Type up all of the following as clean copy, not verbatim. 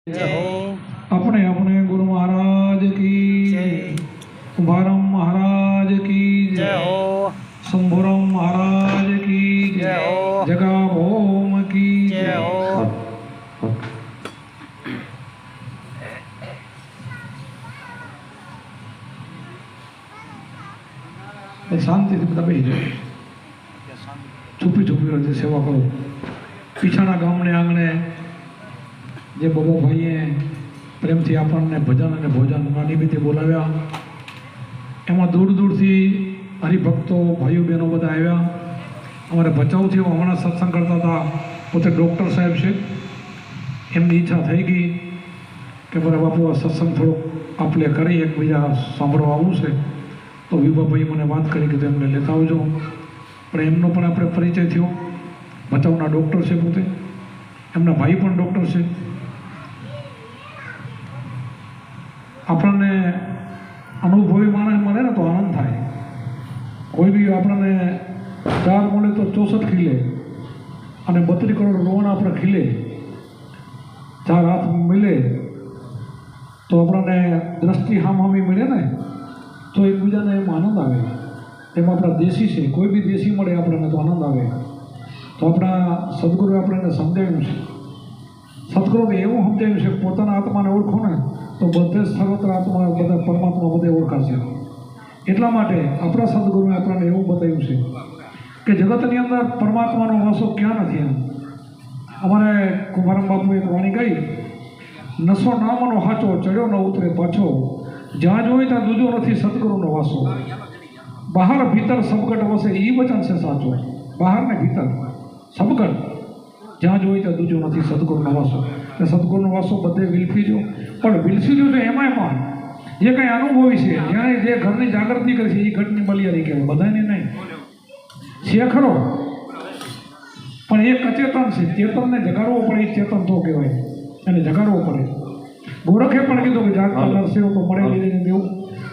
अपने अपने गुरु महाराज की जय, कुंभारम महाराज की जय हो, शंभुरम महाराज की जय हो, जगाभौम की जय हो। शांति से બધા બેસી જાઓ, છુપી છુપી રહી સેવા કરો। પીછાના ગામને આંગણે જે બબો ભાઈએ પ્રેમથી આપણને ભજન અને ભોજનના નિમિત્તે બોલાવ્યા, એમાં દૂર દૂરથી હરિભક્તો ભાઈઓ બહેનો બધા આવ્યા। અમારે ભચાઉથી હમણાં સત્સંગ કરતા હતા, પોતે ડૉક્ટર સાહેબ છે, એમની ઈચ્છા થઈ ગઈ કે મારા બાપુ આ સત્સંગ થોડોક આપણે કરી એકબીજા સાંભળવા આવવું છે, તો વિભાભાઈ મને વાત કરી કે એમને લેતા આવજો। પણ એમનો પણ આપણે પરિચય થયો, ભચાઉના ડૉક્ટર છે પોતે, એમના ભાઈ પણ ડૉક્ટર છે। આપણને અનુભવી માણસ મળે ને તો આનંદ થાય। કોઈ બી આપણને ચાર મળે તો 64 ખીલે અને 32 કરોડ રોવણ આપણે ખીલે, ચાર હાથ મળે તો આપણને દ્રષ્ટિ હામી મળે ને તો એકબીજાને એમ આનંદ આવે। એમ આપણા દેશી છે, કોઈ બી દેશી મળે આપણને તો આનંદ આવે। તો આપણા સદગુરુએ આપણને સમજાવ્યું છે, સદગુરુને એવું સમજાવ્યું છે પોતાના આત્માને ઓળખો ને તો બધે સર્વત્ર આત્મા બધા પરમાત્મા બધે ઓળખાશે। એટલા માટે આપણા સદગુરુએ આપણને એવું બતાવ્યું છે કે જગતની અંદર પરમાત્માનો વાસો ક્યાં નથી। એમ અમારે કુંભારમ બાપુએ એક વાણી કહી, નશો નામનો હાચો ચડ્યો ન ઉતરે પાછો, જ્યાં જોઈ ત્યાં દૂજો નથી સદગુરુનો વાસો, બહાર ભીતર સબગટ વસે એ વચન છે સાચો। બહાર ને ભીતર સબગટ, જ્યાં જોઈ ત્યાં દૂજો નથી સદગુરુનો વાસો। એટલે સદગુરુનો વાસો બધે વિલફીજો, પણ વિલફીજો છે એમાંય પણ જે કંઈ અનુભવી છે, જ્યાં જે ઘરની જાગૃતિ કરી છે એ ઘટની બલિયારી કહેવાય, બધાને નહીં છે ખરો, પણ એક અચેતન છે, ચેતનને જગાડવો પડે, એ ચેતન તો કહેવાય, એને જગાડવો પડે। ગોરખે પણ કીધું કે જાગતા નરસેવો તો મળે લઈને દેવું,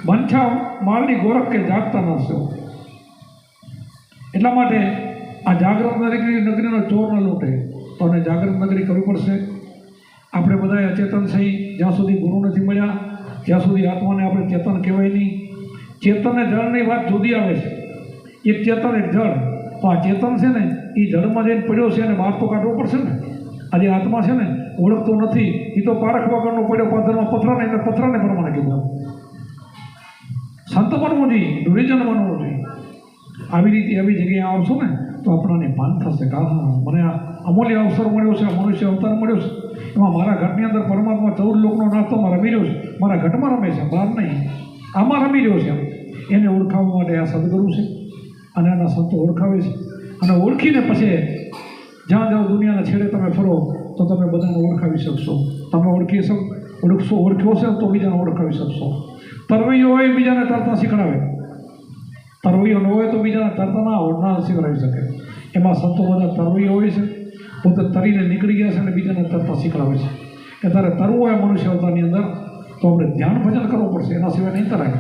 બંછા માળની ગોરખ કે જાગતા નરસેવો। એટલા માટે આ જાગૃત નગરીનો ચોર ન લૂંટે, તો એને જાગૃત નગરી કરવી પડશે। આપણે બધા અચેતન થઈ, જ્યાં સુધી ગુરુ નથી મળ્યા ત્યાં સુધી આત્માને આપણે ચેતન કહેવાય નહીં। ચેતન અને જળની વાત જુદી આવે છે, એક ચેતન એક જળ, તો આ ચેતન છે ને એ જળમાં જઈને પડ્યો છે અને બહાર તો કાઢવો પડશે ને। આજે આત્મા છે ને ઓળખતો નથી, એ તો પારખ વગરનો પડ્યો પાથરમાં પથરાને એટલે પથરાને પ્રમાણે કીધું। સંત બનવું જોઈએ, ડુરિજન બનવું જોઈએ। આવી રીતે આવી જગ્યાએ આવશો ને તો આપણને ભાન થશે કે હા મને આ અમૂલ્ય અવસર મળ્યો છે, મનુષ્ય અવતાર મળ્યો છે, એમાં મારા ઘટની અંદર પરમાત્મા 14 લોકનો નાસ્તોમાં રમી રહ્યો છે, મારા ઘટમાં રમે છે, બહાર નહીં, આમાં રમી રહ્યો છે। એને ઓળખાવવા માટે આ સદગુરુ છે અને આના સંતો ઓળખાવે છે, અને ઓળખીને પછી જ્યાં જાઓ દુનિયાના છેડે તમે ફરો તો તમે બધાને ઓળખાવી શકશો। તમે ઓળખ્યો છે તો બીજાને ઓળખાવી શકશો। તરવૈયો હોય બીજાને તરતા શીખડાવે, તરવૈયો ન હોય તો બીજાને તરતા ના શીખડાવી શકે। એમાં સંતો બધા તરવૈયો હોય છે, પોતે તરીને નીકળી ગયા છે અને બીજાને તરતા શીખડાવે છે કે તારે તરવું હોય મનુષ્ય અવતારની અંદર તો આપણે ધ્યાન ભજન કરવું પડશે, એના સિવાય નહીં તરાય।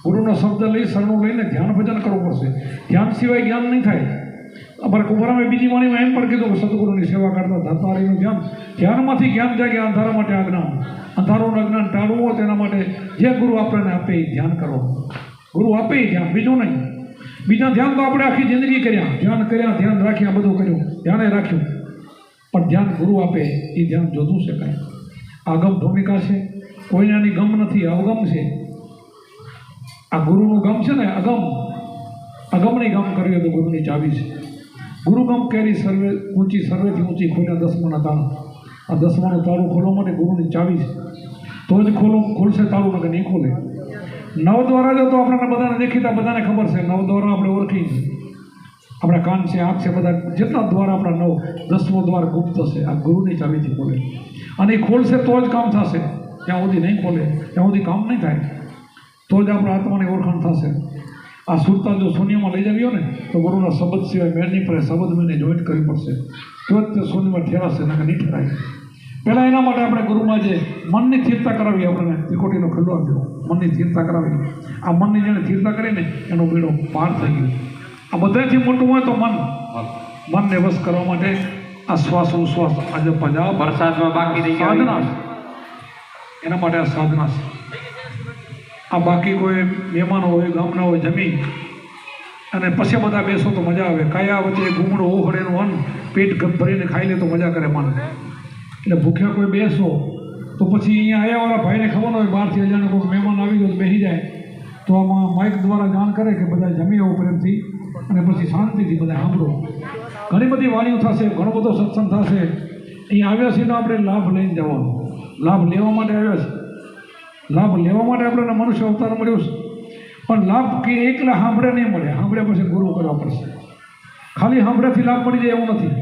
ગુરુનો શબ્દ લઈ શરણું લઈને ધ્યાન ભજન કરવું પડશે, ધ્યાન સિવાય જ્ઞાન નહીં થાય। અમારે કુંભારામે બીજી વાણીમાં એમ પણ કીધું કે સદગુરુની સેવા કરતા ધર્તારીનું ધ્યાન, ધ્યાનમાંથી જ્ઞાન જાગે, અંધારા માટે અજ્ઞાન, અંધારોનું અજ્ઞાન ટાળવું હોય તેના માટે જે ગુરુ આપણને આપે એ ધ્યાન કરો, ગુરુ આપે એ ધ્યાન, બીજું નહીં। બીજા ધ્યાન તો આપણે આખી જિંદગી કર્યા, ધ્યાન રાખ્યા, બધું કર્યું, ધ્યાને રાખ્યું, પણ ધ્યાન ગુરુ આપે એ ધ્યાન જોતું છે કાંઈ। આગમ ભૂમિકા છે, કોઈને આની ગમ નથી, અવગમ છે। આ ગુરુનું ગમ છે ને અગમની ગમ કરવી તો ગુરુની ચાવી છે। ગુરુ ગમ કેરી સર્વેથી ઊંચી ખોલ્યા 10માના તાળું। આ 10માનું તાળું ખોલવા માટે ગુરુની ચાવી છે, તો જ ખોલશે તાળું, નકર નહીં ખોલે। નવ દ્વારા જો તો આપણને બધાને દેખીતા બધાને ખબર છે, નવ દ્વારા આપણે ઓળખી, આપણા કાન છે, આંખ છે, બધા જેટલા દ્વાર આપણા 10મો દ્વાર ગુપ્ત છે, આ ગુરુની ચાવીથી ખોલે, અને એ ખોલશે તો જ કામ થશે, ત્યાં સુધી નહીં ખોલે ત્યાં સુધી કામ નહીં થાય, તો જ આપણા આત્માની ઓળખાણ થશે। આ સુરતા જો શૂન્યમાં લઈ જવી હોય ને તો ગુરુના શબ્દ સિવાય મેળ નહીં પડે, શબ્દ મેને જોઈન્ટ કરવી પડશે, તો જ તે શૂન્યમાં ઠેરાશે, નકર નહીં ઠેરાય। પહેલાં એના માટે આપણે ગુરુમાં જે મનની સ્થિરતા કરાવી, આપણને ત્રિકોટીનો ખલ્લો આપ્યો, મનની સ્થિરતા કરાવી। આ મનની જેને સ્થિરતા કરીને એનો બેડો પાર થઈ ગયો। આ બધાથી મોટું હોય તો મનને વશ કરવા માટે આ શ્વાસોશ્વાસ આજે પંજાબ વરસાદમાં બાકી રહી સાધના ગયા એના માટે આ સાધના છે. આ બાકી કોઈ મહેમાનો હોય ગામના હોય જમી અને પછી બધા બેસો તો મજા આવે. કાયા વચ્ચે ઘૂમડો ઓહળેનું અન્ન પેટ ભરીને ખાઈ લે તો મજા કરે માણસ. એટલે ભૂખ્યા કોઈ બેસો તો પછી અહીંયા આવ્યાવાળા ભાઈને ખબર હોય બહારથી અજાણ્યો કોઈ મહેમાન આવી ગયો તો બેસી જાય તો આમાં માઇક દ્વારા જાણ કરે કે બધા જમી આવો પ્રેમથી અને પછી શાંતિથી બધા સાંભળો. ઘણી બધી વાણીઓ થશે, ઘણો બધો સત્સંગ થશે. અહીંયા આવ્યા છીએ તો આપણે લાભ લઈને જવાનો, લાભ લેવા માટે આવ્યા છે. લાભ લેવા માટે આપણને મનુષ્ય અવતાર મળ્યો છે. પણ લાભ કે એકલા સાંભળે નહીં મળે, સાંભળ્યા પછી ગુરુ કરવા પડશે. ખાલી સાંભળેથી લાભ મળી જાય એવું નથી,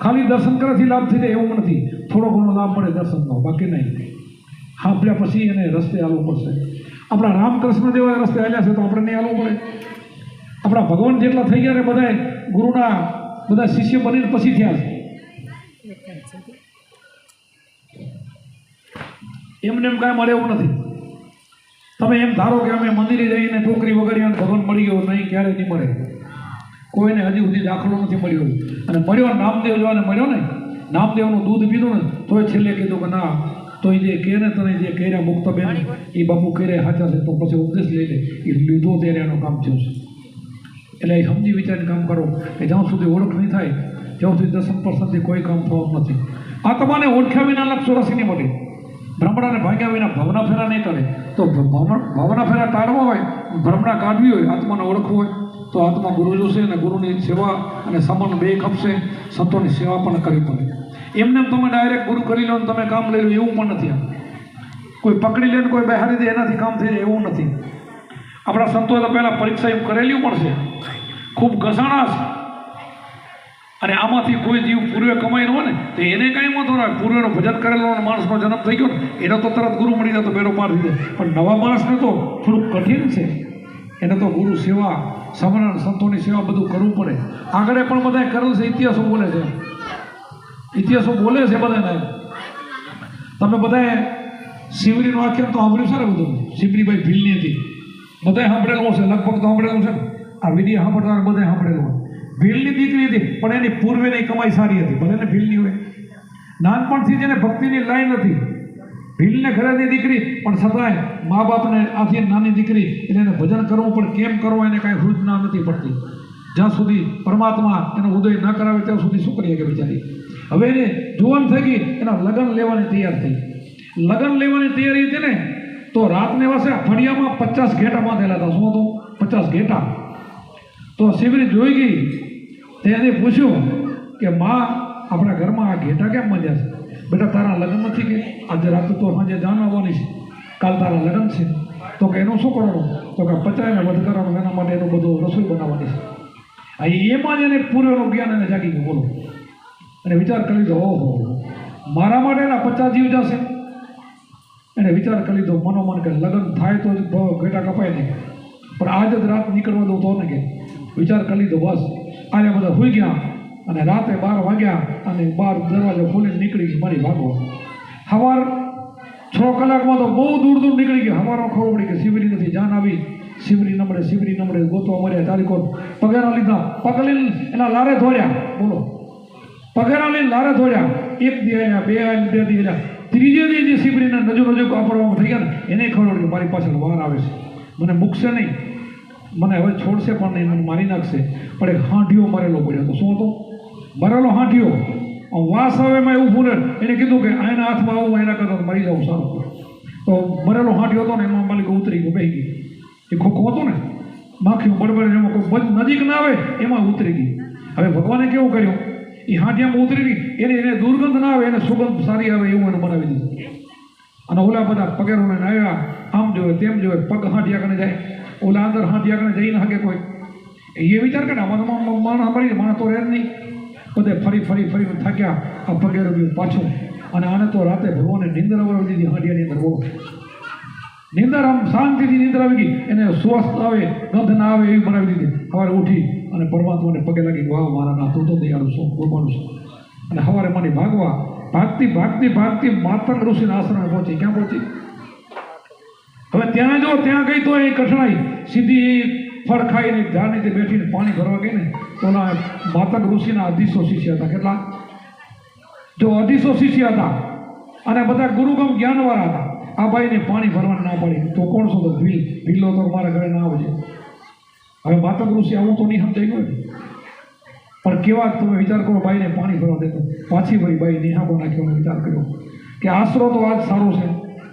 ખાલી દર્શન કરેથી લાભ થઈ જાય એવું નથી. થોડો ઘણો લાભ મળે દર્શનનો, બાકી નહીં. સાંભળ્યા પછી એને રસ્તે હાલવું પડશે. આપણા રામકૃષ્ણ જેવા રસ્તે હાલ્યા છે તો આપણે નહીં હાલવું પડે. આપણા ભગવાન જેટલા થઈ ગયા ને બધા ગુરુના બધા શિષ્ય બનીને પછી થયા છે. એમને એમ કાંઈ મળે એવું નથી. તમે એમ ધારો કે અમે મંદિરે જઈને ટોકરી વગાડી અને ભગવાન મળી ગયો, નહીં, ક્યારેય નહીં મળે. કોઈને હજી સુધી દાખલો નથી મળ્યો. અને મળ્યો નામદેવ જોવાને મળ્યો ને, નામદેવનું દૂધ પીધું ને તોય છેલ્લે કીધું કે ના, તો એ જે કહે ને તને જે કર્યા મુક્તબેન એ બાપુ કર્યા સાચા છે, તો પછી ઉપદેશ લઈ લે. એ લીધો ત્યારે એનું કામ થયું છે. એટલે એ સમજી વિચારીને કામ કરો કે જ્યાં સુધી ઓળખ નહીં થાય ત્યાં સુધી 10% કોઈ કામ થવાનું નથી. આત્માને ઓળખ્યા વિના લક્ષ રસી નહીં મળે. ભ્રમણાને ભાગ્યા વિના ભાવના ફેરા નહીં કરે. તો ભાવના ફેરા ટાળવા હોય, ભ્રમણા કાઢવી હોય, આત્માને ઓળખવું હોય તો આત્મા ગુરુ જોશે અને ગુરુની સેવા અને સમન બે ખપશે. સંતોની સેવા પણ કરવી પડે. એમને તમે ડાયરેક્ટ ગુરુ કરી લો ને તમે કામ લઈ લો એવું પણ નથી. કોઈ પકડી લે ને કોઈ બહારી દે એનાથી કામ થઈ જાય એવું નથી. આપણા સંતોએ તો પહેલાં પરીક્ષા એમ કરેલી પણ છે, ખૂબ ઘસાણા છે. અને આમાંથી કોઈ જીવ પૂર્વે કમાઈને હોય ને તો એને કાંઈ વાંધો ના હોય. પૂર્વેનો ભજન કરેલો માણસનો જન્મ થઈ ગયો ને એનો તો તરત ગુરુ મળી જાય તો બેરો પાર થઈ જાય. પણ નવા માણસને તો થોડુંક કઠિન છે. એને તો ગુરુ સેવા, સમરણ, સંતોની સેવા બધું કરવું પડે. આગળ પણ બધાએ કરેલ છે. ઇતિહાસો બોલે છે, ઇતિહાસો બોલે છે બધાને. તમે બધાએ શિવરીનું આખ્યાન તો સાંભળ્યું છે ને બધું? શિવરીભાઈ ભીલની હતી, બધાએ સાંભળેલું છે, લગભગ તો સાંભળેલું છે. આ વિડીયો સાંભળતા બધાએ સાંભળેલું હોય. ભીલની દીકરી હતી પણ એની પૂર્વેની કમાઈ સારી હતી, ભલે ને ભીલની હોય. નાનપણથી જેને ભક્તિની લાઈન હતી, ભીલને ઘરેની દીકરી પણ છતાંય મા બાપને આથી નાની દીકરી એટલે એને ભજન કરવું પણ કેમ કરવું એને કાંઈ સૂચના નથી પડતી. જ્યાં સુધી પરમાત્મા એનો ઉદય ન કરાવે ત્યાં સુધી શું કરીએ કે બિચારી. હવે એને જુવાન થઈ ગઈ, એના લગ્ન લેવાની તૈયાર થઈ. લગ્ન લેવાની તૈયારી હતી ને તો રાતને વાસે ફળિયામાં 50 ઘેટા બાંધેલા હતા. શું હતું? 50 ઘેટા. તો શિવરી જોઈ ગઈ, તેને પૂછ્યું કે માં, આપણા ઘરમાં આ ઘેટા કેમ બાંધ્યા છે? બેટા તારા લગ્ન નથી કે? આજે રાતે તો સાંજે જાન આવવાની છે, કાલ તારા લગ્ન છે. તો કે એનું શું કરવાનું? તો કે 50ને વધ કરવાનું, એના માટે એનું બધું રસોઈ બનાવવાની છે. એમાં જ એને પૂર્વનું જ્ઞાન એને જાગી ગયું. બોલો. અને વિચાર કરી લીધો, ઓહો, મારા માટે એના 50 જીવ જશે. એને વિચાર કરી લીધો મનોમન કે લગ્ન થાય તો ઘેટા કપાય નહીં, પણ આજ જ રાત નીકળવા દઉં તો ને કે વિચાર કરી લીધો. બસ આજે બધા સુઈ ગયા અને રાતે 12 વાગ્યા અને 12 દરવાજો ખોલીને નીકળી ગઈ મારી ભાગો. સવાર 6 કલાકમાં તો બહુ દૂર દૂર નીકળી ગઈ. સવારમાં ખબર પડી કે શિવરી નથી, જાન આવી. શિવરી ન મળે, શિવરી ન મળે, ગોતવા મળ્યા. તારીખો પગેરા લીધા, પગ લઈને એના લારે ધોડ્યા. બોલો, પગેરા લઈને લારે ધોડ્યા. 1 દી આવ્યા, 2 આવ્યા, 2 દી આવ્યા. ત્રીજે દી જે શિવરીને નજુ કાપડવામાં થઈ ગયા ને એને ખબર પડી કે મારી પાછળ વાર આવે છે, મને મૂકશે નહીં, મને હવે છોડશે પણ નહીં, મને મારી નાખશે. પણ એક હાંઢિયો મરેલો પડ્યો હતો. શું હતો? મરેલો હાંઢિયો. વાસ આવે એમાં એવું ફૂલે. એને કીધું કે આના હાથમાં આવું, એના કરતાં મરી જાઉં સારું. તો મરેલો હાંઢિયો હતો ને એમાં માલિક ઉતરી ગયો, બેસી ગઈ. એ ખોખો હતો ને, માખીઓ બળબડ, એમાં કોઈ નજીક ના આવે એમાં ઉતરી ગઈ. હવે ભગવાને કેવું કર્યું? એ હાંઢિયામાં ઉતરી ગઈ, એને દુર્ગંધ ના આવે, એને સુગંધ સારી આવે એવું એને બનાવી દીધું. અને ઓલા બધા પગેરો લઈને આવ્યા, આમ જોવે તેમ જોવે, પગ હાંઢિયા કરીને જાય. ઓલા અંદર હાંઢિયા કરીને જઈ ના શકે કોઈ. એ વિચાર કરે આમાં માણસ મળી, માણસ તો રહે જ નહીં. બધે ફરી ફરી ફરી થાક્યા. આ પગેરો ગયું પાછું. અને આને તો રાતે ભગવાને નિંદર વળવી દીધી હાંઢિયાની અંદર. બોલો, નિંદર આમ શાંતિથી નિંદર આવી ગઈ. એને શ્વાસ આવે, ગંધ ના આવે એવી બનાવી દીધી. સવારે ઉઠી અને પરમાત્માને પગે લાગી, વાહ મારા ના, તું તો દયાળુ છો, કૃપાળુ છો. અને સવારે મારી ભાગવા ભાગતી ભાગતી ભાગતી માતંગ ઋષિના આશ્રમે પહોંચી. ક્યાં પહોંચી? હવે ત્યાં જો ત્યાં ગઈ તો એ કઠણાઈ. સીધી ફળ ખાઈને ઝાડ નીચે બેઠીને પાણી ભરવા ગઈ ને તો ઓલા માતંગ ઋષિના 250 શિષ્ય હતા. કેટલા? જો 250 શિષ્ય હતા અને બધા ગુરુગમ જ્ઞાનવાળા હતા. આ ભાઈને પાણી ભરવાનું ના પાડી તો કોણ છો તો ભીલો તો મારા ઘરે ના આવજે. હવે માતા ઋષિ આવું તો નહીં સમજાઈ ગયું પણ કેવા તમે વિચાર કરો ભાઈને પાણી ભરવા દેતો પાછી ભાઈ ભાઈ નિહાબો નાખ્યો વિચાર કર્યો કે આશરો તો આજ સારો છે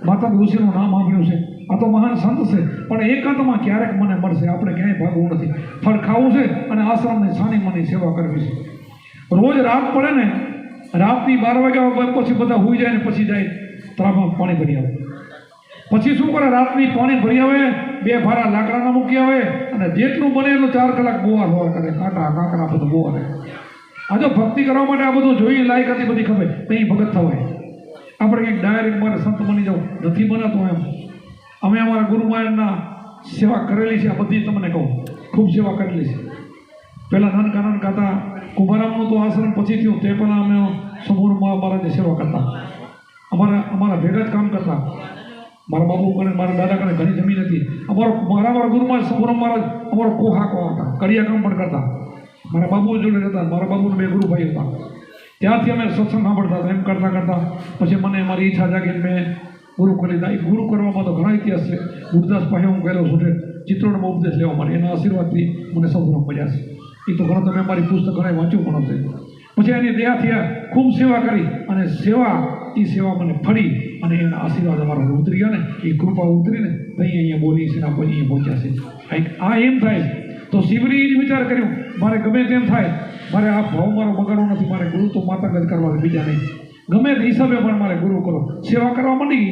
માતા ઋષિનું નામ સાંભળ્યું છે આ તો મહાન સંત છે પણ એકાંતમાં ક્યારેક મને મળશે આપણે ક્યાંય ભાગવું નથી ફળ ખાવું છે અને આશ્રમની સાની માની સેવા કરવી છે. રોજ રાત પડે ને રાતની 12 વાગ્યા પછી બધા હુઈ જાય ને પછી જાય તળાવમાં પાણી ભરી આવે પછી શું કરે રાતની પાણી ભરી આવે 2 ભારા લાકડાના મૂકી આવે અને જેટલું બને એટલું 4 કલાક બોવા હોવા કરે કાંટા કાંકરા બધું બોવા કરે. આ જો ભક્તિ કરવા માટે આ બધું જોઈ લાયક હતી બધી ખબર નહીં ભગત થવાય આપણે કંઈક ડાયરેક્ટ મારે સંત બની જવું નથી બનાતું એમ. અમે અમારા ગુરુ મહારાજના સેવા કરેલી છે આ બધી તમને કહું ખૂબ સેવા કરેલી છે. પહેલાં નાનકા હતા કુંભારામનું તો આશ્રમ પછી થયું તે પહેલાં અમે સમૂહ મહારાજની સેવા કરતા અમારા ભેગા જ કામ કરતા. મારા બાપુ કને મારા દાદા કને ઘણી જમીન હતી મારા ગુરુમાં સમૂહ મહારાજ અમારો કોહાકો હતા કડિયા કામ પણ કરતા. મારા બાપુ જોડે રહેતા મારા બાપુને 2 ગુરુભાઈ હતા ત્યાંથી અમે સત્સંગ સાંભળતા હતા. એમ કરતાં પછી મને મારી ઈચ્છા જાગીને મેં ગુરુ કરી લીધા. એ ગુરુ કરવામાં તો ઘણા ઇતિહાસ છે. ગુરુદાસ પાસે હું ગયેલો છું ચિત્રોડમાં ઉપદેશ લેવા માટે એના આશીર્વાદથી મને સૌનો મળ્યા છે. એ તો ઘણો તમે મારી પુસ્તક ઘણા વાંચ્યું પણ હશે. પછી એની દયાથી ખૂબ સેવા કરી અને એ સેવા મને ફળી અને એના આશીર્વાદ અમારા ઉતરી ગયા ને એ કૃપા ઉતરીને અહીંયા બોલી છે પછી અહીંયા પહોંચ્યા છે. આ એમ થાય તો શિવરી જ વિચાર કર્યો મારે ગમે તેમ થાય મારે આ ભાવ મારો બગાડવો નથી મારે ગુરુ તો માતા જ કરવા બીજા નહીં ગમે તે હિસાબે પણ મારે ગુરુ કરો સેવા કરવા માંડી.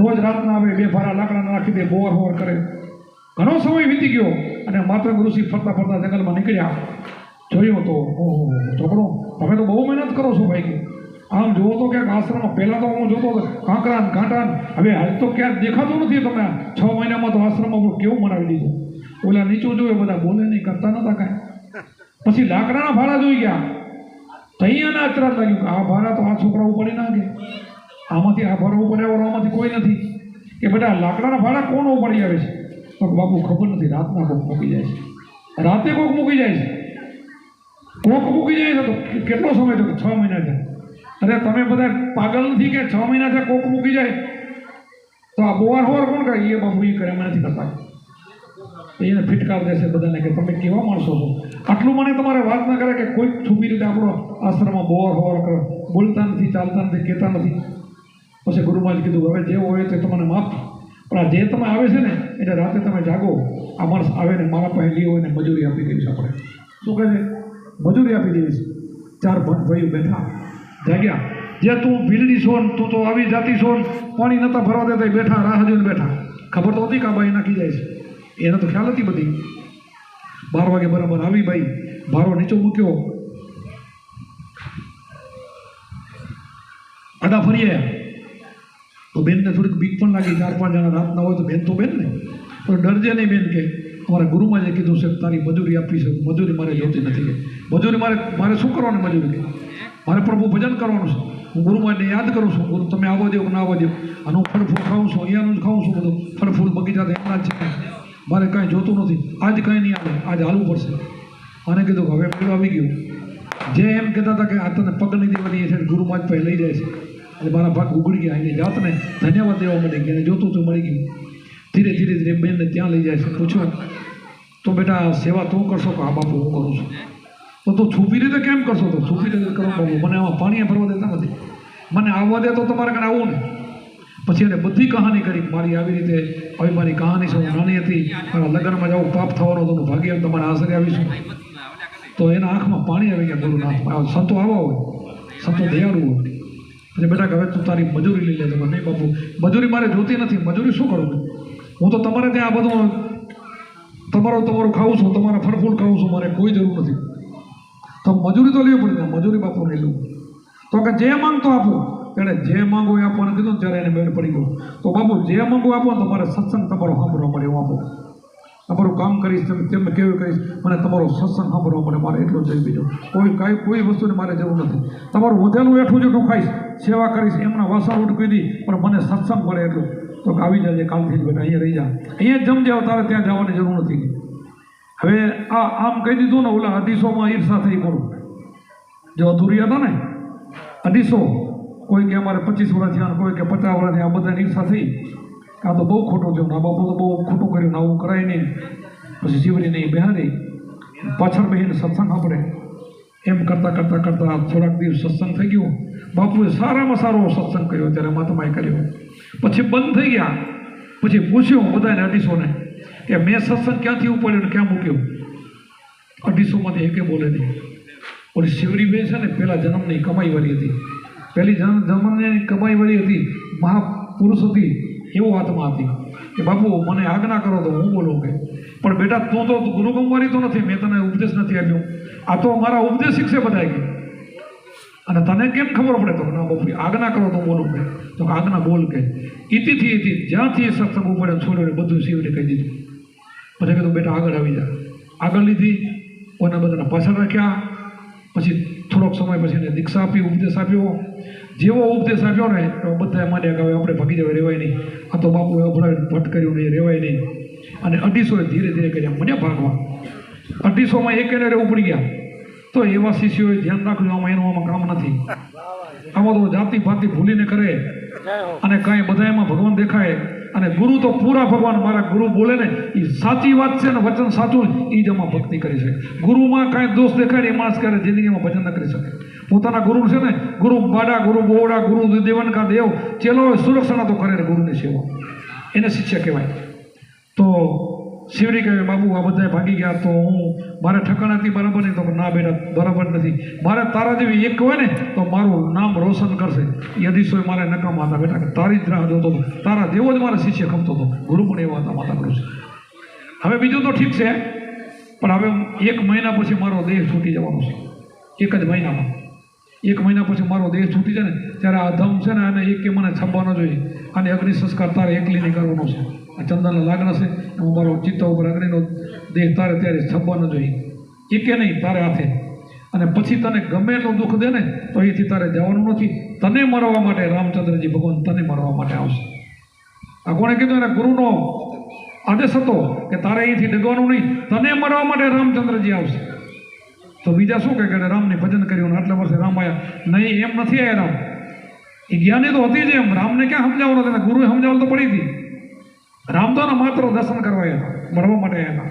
રોજ રાતના આવે 2 ભારા લાકડા નાખી દે બોર કરે. ઘણો સમય વીતી ગયો અને માતા ઋષિ ફરતા જંગલમાં નીકળ્યા. જોયું તો ઓહો છોકરો તમે તો બહુ મહેનત કરો છો ભાઈ. આમ જોવો તો ક્યાંક આશ્રમમાં પહેલાં તો હું જોતો કાંકરા ઘાંટા હવે હાલ તો ક્યાંક દેખાતું નથી. તમે 6 મહિનામાં તો આશ્રમમાં કેવું મનાવી દીધું. ઓલા નીચું જોયું બધા બોલે નહીં કરતા નતા કાંઈ. પછી લાકડાના ભાડા જોઈ ગયા તો અહીંયાના અચરાત લાગ્યું કે આ ભાડા તો આ છોકરા ઉપાડી નાખે આમાંથી આ ભાડા ઉપાડ્યા આમાંથી કોઈ નથી કે બેટા લાકડાના ભાડા કોણ ઉપાડી આવે છે. તો બાપુ ખબર નથી રાતના કોક મૂકી જાય છે રાતે કોક મૂકી જાય છે તો કેટલો સમય થયો 6 મહિના છે. અરે તમે બધા પાગલ નથી કે 6 મહિના છે કોક મૂકી જાય તો આ બોવાર હોર કોણ કરે એ બાપુ એ કરે અમે નથી કરતા. એને ફિટકાર દેશે બધાને કે તમે કેવા માણસો છો. આટલું મને તમારે વાત ના કરે કે કોઈ છુપી રીતે આપણો આશ્રમમાં બોવાર હોર કરે બોલતા નથી ચાલતા નથી કહેતા નથી. પછી ગુરુમાં જ કીધું હવે જે હોય તે તમને માફ પણ આ જે તમે આવે છે ને એટલે રાતે તમે જાગો આ માણસ આવે ને મારા પાસે લી હોય ને મજૂરી આપી દેવી છે આપણે શું કહે છે મજૂરી આપી દેવી છે. 4 ભાઈઓ બેઠા જાગ્યા જે તું ભીલડી છો ને તું તો આવી જાતી છો ને પાણી નતા ભરવા દેતા બેઠા રાહ જોઈને બેઠા. ખબર તો હતી કે આ ભાઈ નાખી જાય છે એને તો ખ્યાલ હતી બધી. 12 વાગે બરાબર આવી ભાઈ ભારો નીચો મૂક્યો આડા ફરીએ તો બેનને થોડીક બીક પણ લાગી. 4-5 જણા રાતના હોય તો બેન તો બેન ને તો ડરજે નહીં બેન કે અમારા ગુરુમાં જે કીધું છે તારી મજૂરી આપી છે મજૂરી મારે જોતી નથી કે મજૂરી મારે શું કરવાનું મજૂરી કે મારે પ્રભુ ભજન કરવાનું છે. હું ગુરુમાને યાદ કરું છું ગુરુ તમે આવવા દો કે ના આવવા દો અને હું ફળ ફૂલ ખાઉં છું અહીંયાનું જ ખાઉં છું બધું ફળ ફૂલ બગીચા એમના જ છે મારે કાંઈ જોતું નથી આજ કાંઈ નહીં આવે આજ હાલવું પડશે. અને કીધું હવે પેલું આવી ગયું જે એમ કહેતા હતા કે આ તને પગ નહીં દેવાની છે ગુરુમાં જ પહેલાં લઈ જાય છે એટલે મારા ભાગ ઉગડી ગયા એની જાતને ધન્યવાદ દેવા મળી ગયા જોતું તો મળી ગયું. ધીરે બેનને ત્યાં લઈ જાય છે પૂછ્યું તો બેટા સેવા તું કરશો કે આ બાપુ હું કરું છું. તો તું છુપી રીતે કેમ કરશો તો છુપી રીતે કરો બાપુ મને આમાં પાણી ભરવા દેતા નથી મને આવવા દે તો તમારે કાંઈ આવવું ને. પછી એને બધી કહાની કરી મારી આવી રીતે આવી મારી કહાની છે હું નાની હતી મારા લગ્નમાં જાઉં પાપ થવાનો તો હું ભાગ્ય તમારા આશરે આવીશું. તો એના આંખમાં પાણી આવી ગયા ગુરુનાથ સંતો આવા હોય સંતો દયાળુ હોય. પછી બેટા હવે તું તારી મજૂરી લઈ લેજો નહીં બાપુ મજૂરી મારે જોતી નથી મજૂરી શું કરું હું તો તમારે ત્યાં આ બધું તમારું ખાઉં છું તમારા ફળફૂલ ખાઉં છું મારે કોઈ જરૂર નથી. તો મજૂરી તો લેવી પડી મજૂરી બાપુ લઈ લઉં તો કે જે માંગતો આપો ત્યારે જે માંગો એ આપવાનું કીધું ત્યારે એને મેળ પડી ગયો. તો બાપુ જે માંગો આપો ને તમારે સત્સંગ તમારો સાંભળવા મળે એવું આપો તમારું કામ કરીશ તેમને કેવું કરીશ મને તમારો સત્સંગ સાંભળવા મળે મારે એટલું જ બીજું કોઈ વસ્તુની મારે જરૂર નથી. તમારું વધેલું એઠું જેટલું ખાઈશ સેવા કરીશ એમના વાસા રોટ કહી દી પણ મને સત્સંગ મળે એટલું તો આવી જાય કાલથી જ બેટા અહીંયા રહી જા અહીંયા જમ જાવ તારે ત્યાં જવાની જરૂર નથી. હવે આ આમ કહી દીધું ને ઓલા 250માં ઈર્ષા થઈ મારું જો અધૂરી હતા ને 250 કોઈ કે અમારે 25 વર્ષ થયા, કોઈ કે 50 વર્ષ થયા, આ બધાની ઈચ્છા થઈ આ તો બહુ ખોટું થયું, આ બાપુ તો બહુ ખોટું કર્યું, આવું કરાય નહીં. પછી શિવરીને એ બિહારી પાછળ બેસીને સત્સંગ આપણે એમ કરતાં થોડાક દિવસ સત્સંગ થઈ ગયો. બાપુએ સારામાં સારો સત્સંગ કર્યો ત્યારે મહાત્માએ કર્યો. પછી બંધ થઈ ગયા. પછી પૂછ્યું બધાને 250ને કે મેં સત્સંગ ક્યાંથી ઉપાડ્યો ને ક્યાં મૂક્યો? 250માંથી એકે બોલે નહીં. ઓલી શિવરી બેન છે ને પહેલાં જન્મની કમાઈવાળી હતી, પહેલી જન્મની કમાઈવાળી હતી, મહાપુરુષ હતી, એવો આત્મા હતી કે બાપુ મને આજ્ઞા કરો તો હું બોલું કે પણ બેટા તું તો ગુરુ ગમવાની તો નથી, મેં તને ઉપદેશ નથી આપ્યો, આ તો મારા ઉપદેશિક છે બધા કે અને તને કેમ ખબર પડે? તો ના બાપુ આજ્ઞા કરો તો બોલું કે તો આજ્ઞા બોલ કે ઇતિથી જ્યાંથી સત્સંગ ઉપડે છોડ્યો બધું શિવને કહી દીધું. પછી કીધું બેટા આગળ આવી જા. આગળ લીધી, કોઈના બધાને પાછળ રાખ્યા. પછી થોડોક સમય પછી એને દીક્ષા આપી, ઉપદેશ આપ્યો. જેવો ઉપદેશ આપ્યો ને તો બધા માન્યા કે હવે આપણે ભાગી જવાય, રહેવાય નહીં, આ તો બાપુએ અભડાવીને ભટ્ટ કર્યું નહીં, રહેવાય નહીં. અને 250 ધીરે ધીરે કર્યા મને ભાગવા. 250માં એકેને રહેવું પડી ગયા. તો એવા શિષ્યોએ ધ્યાન રાખ્યું આમાં કામ નથી, આમાં તો જાતિ ભાતિ ભૂલીને કરે અને કાંઈ બધા એમાં ભગવાન દેખાય. અને ગુરુ તો પૂરા ભગવાન, મારા ગુરુ બોલે ને એ સાચી વાત છે ને વચન સાચું એ જ આમાં ભક્તિ કરી શકે. ગુરુમાં કાંઈ દોષ દેખાય એ માણસ કરે જિંદગીમાં ભજન ન કરી શકે. પોતાના ગુરુ છે ને, ગુરુ બાડા, ગુરુ બોવડા, ગુરુ દેવન કા દેવ, ચેલો સુરક્ષા તો કરે ને ગુરુની સેવા, એને શિષ્ય કહેવાય. તો શિવરી કહે બાબુ આ બધા ભાગી ગયા તો હું મારે ઠકાણાથી બરાબર નહીં. તો ના બેટા બરાબર નથી, મારે તારા જેવી એક હોય ને તો મારું નામ રોશન કરશે. એ 250 મારે નકામા હતા બેટા, તારી જ રાહ જોતો હતો, તારા જેવો જ મારા શિષ્ય ખમતો હતો. ગુરુ પણ એવા હતા માતા ગુરુ છે. હવે બીજું તો ઠીક છે, પણ હવે 1 મહિના પછી મારો દેહ છૂટી જવાનો છે. 1 જ મહિનામાં, 1 મહિના પછી મારો દેહ છૂટી જાય ને ત્યારે આ ધમ છે ને આને એક કે મને છંબા ન જોઈએ, અને અગ્નિ સંસ્કાર તારે એકલી નહીં કરવાનો છે. આ ચંદનના લાગણા છે એમાં મારો ચિત્ત ઉપર અગ્નિનો દેહ તારે ત્યારે છંબા ન જોઈએ, એકે નહીં તારે હાથે. અને પછી તને ગમે એટલું દુઃખ દે ને તો અહીંથી તારે જવાનું નથી. તને મરવા માટે રામચંદ્રજી ભગવાન તને મરવા માટે આવશે. આ કોણે કીધું? એને ગુરુનો આદેશ હતો કે તારે અહીંથી ડગવાનું નહીં, તને મરવા માટે રામચંદ્રજી આવશે. તો બીજા શું કહે કે રામની ભજન કર્યું આટલા વર્ષે રામ આવ્યા નહીં? એમ નથી આવ્યા રામ. એ જ્ઞાની તો હતી જ એમ, રામને ક્યાં સમજાવવાનું હતું? એને ગુરુએ સમજાવવું તો પડી હતી. રામ તો માત્ર દર્શન કરવા આવ્યા હતા, મરવા માટે આવ્યા હતા.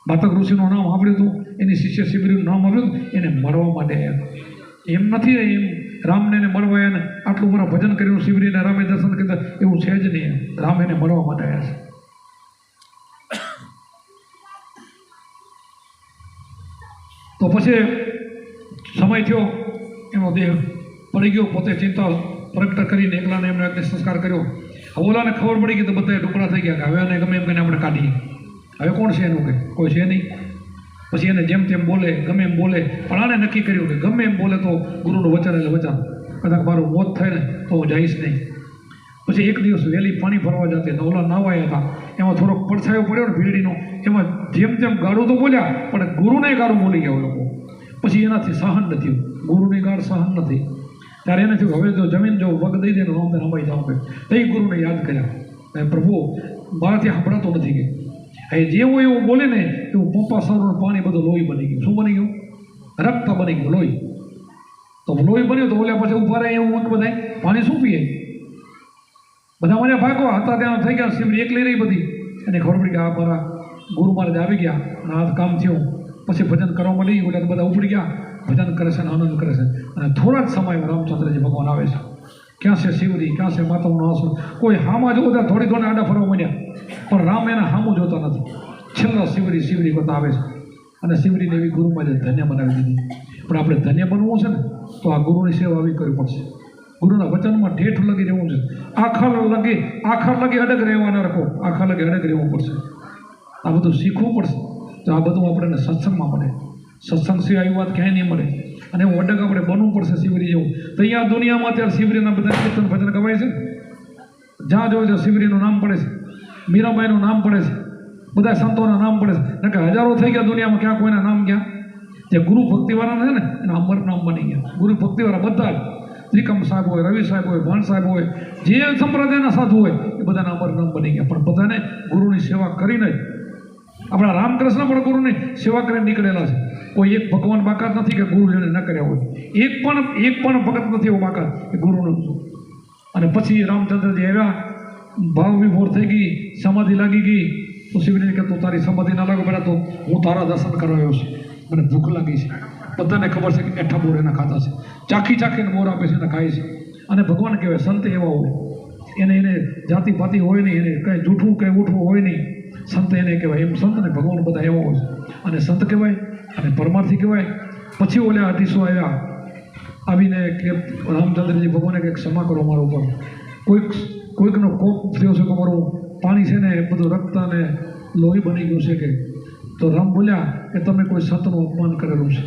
બાતક ઋષિનું નામ સાંભળ્યું હતું, એની શિષ્ય શિબિરનું નામ સાંભળ્યું હતું, એને મરવા માટે આવ્યા હતા. એમ નથી એમ રામને એને મરવા આવ્યા ને આટલું મારા ભજન કર્યું શિબિરીને રામે દર્શન કર્યા એવું છે જ નહીં. રામ એને મરવા માટે આવ્યા છે. તો પછી સમય થયો, એનો દેહ પડી ગયો, પોતે ચિંતા પ્રગટ કરીને એકલાને એમને અગ્નિ સંસ્કાર કર્યો. હવે ઓલાને ખબર પડી ગઈ તો બધા ટુકડા થઈ ગયા કે હવે આને ગમે એમ કહીને આપણે કાઢીએ. હવે કોણ છે એનું કે કોઈ છે નહીં. પછી એને જેમ તેમ બોલે, ગમે એમ બોલે, પણ આને નક્કી કર્યું કે ગમે એમ બોલે તો ગુરુનું વચન એટલે વચન, કદાચ મારું મોત થાય ને તો હું જઈશ નહીં. પછી એક દિવસ વહેલી પાણી ભરવા જતી ને ઓલા નાવાયા હતા, એમાં થોડોક પડછાયો પડ્યો ને ભીડીનો, એમાં જેમ તેમ ગાળું તો બોલ્યા પણ ગુરુને ગાળું બોલી ગયા લોકો. પછી એનાથી સહન નથી, ગુરુની ગાળ સહન નથી. ત્યારે એને થયું હવે જો જમીન જો વગ દઈ દે તો અમને હંભાઈ જાઉં કે તો એ ગુરુને યાદ કર્યા, પ્રભુ મારાથી સાંભળાતો નથી કે એ જેવું એવું બોલે ને એવું પપ્પા સરોનું પાણી બધું લોહી બની ગયું. શું બની ગયું? રક્ત બની ગયું, લોહી. તો લોહી બન્યું તો ઓલ્યા પછી ઉભા રહે એવું બધા પાણી શું પીએ? બધા મને ભાગો હતા ત્યાં થઈ ગયા. શિવરી એકલી રહી બધી, એને ખબર પડી કે આ મારા ગુરુ મહારાજ આવી ગયા અને આ કામ થયું. પછી ભજન કરવા મળી એટલે બધા ઉપડી ગયા, ભજન કરે છે અને આનંદ કરે છે. અને થોડા જ સમયમાં રામચંદ્રજી ભગવાન આવે છે. ક્યાં છે શિવરી, ક્યાં છે માતાનું આંસુ? કોઈ હામાં જોતા થોડી થોડી આડા ફરવા માંડ્યા, પણ રામ એના હામું જોતા નથી. છેલ્લા શિવરી કરતા આવે છે અને શિવરીને એવી ગુરુમાં ધન્ય બનાવી દીધી. પણ આપણે ધન્ય બનવું છે ને તો આ ગુરુની સેવા આવી કરવી પડશે. ગુરુના વચનમાં ઠેઠ લગી રહેવું છે. આખર લગી અડગ રહેવા ન રાખો, આખર લગી અડગ રહેવું પડશે. આ બધું શીખવું પડશે. તો આ બધું આપણને સત્સંગમાં મળે. સત્સંગ સિવાય વાત ક્યાંય નહીં મળે. અને એવું અડગ આપણે બનવું પડશે શિવરી જેવું. તો અહીંયા દુનિયામાં અત્યારે શિવરીના બધા કીર્તન ભજન ગવાય છે. જ્યાં જોયું છે શિવરીનું નામ પડે છે, મીરાબાઈનું નામ પડે છે, બધા સંતોના નામ પડે છે. કે હજારો થઈ ગયા દુનિયામાં, ક્યાં કોઈના નામ ગયા? જે ગુરુ ભક્તિવાળા છે ને એના અમર નામ બની ગયા. ગુરુ ભક્તિવાળા બધા જ, ત્રિકમ સાહેબ હોય, રવિ સાહેબ હોય, ભાણ સાહેબ હોય, જે સંપ્રદાયના સાધુ હોય એ બધાના અમર નામ બની ગયા. પણ બધાને ગુરુની સેવા કરીને જ, આપણા રામકૃષ્ણ પણ ગુરુની સેવા કરીને નીકળેલા છે. કોઈ એક ભગવાન બાકાત નથી કે ગુરુ જેને ન કર્યા હોય. એક પણ ભગત નથી એવો બાકાત કે ગુરુનું. અને પછી રામચંદ્રજી આવ્યા, ભાવ વિભોર થઈ ગઈ, સમાધિ લાગી ગઈ. તો શિવજીને કે તું તારી સમાધિ ના લાગો બેટા, તો હું તારા દર્શન કરવા આવ્યો છું, મને ભૂખ લાગી છે. બધાને ખબર છે કે એઠા બોર એના ખાતા છે, ચાખીને બોર આપે છે એને ખાય છે. અને ભગવાન કહેવાય સંત એવા હોય, એને જાતિ પાતિ હોય નહીં, એને કંઈ જૂઠું કંઈ ઉઠવું હોય નહીં. સંત એને કહેવાય. એમ સંત ને ભગવાન બધા એવા હોય છે. અને સંત કહેવાય અને પરમાર્થી કહેવાય. પછી ઓલા અઢીસો આવ્યા, આવીને કે રામચંદ્રજી ભગવાને કંઈક ક્ષમા કરો મારા ઉપર, કોઈકનો કોપ થયો છે કે મારું પાણી છે ને બધું રક્ત અને લોહી બની ગયું છે કે. તો રામ બોલ્યા કે તમે કોઈ સંતનું અપમાન કરેલું છે.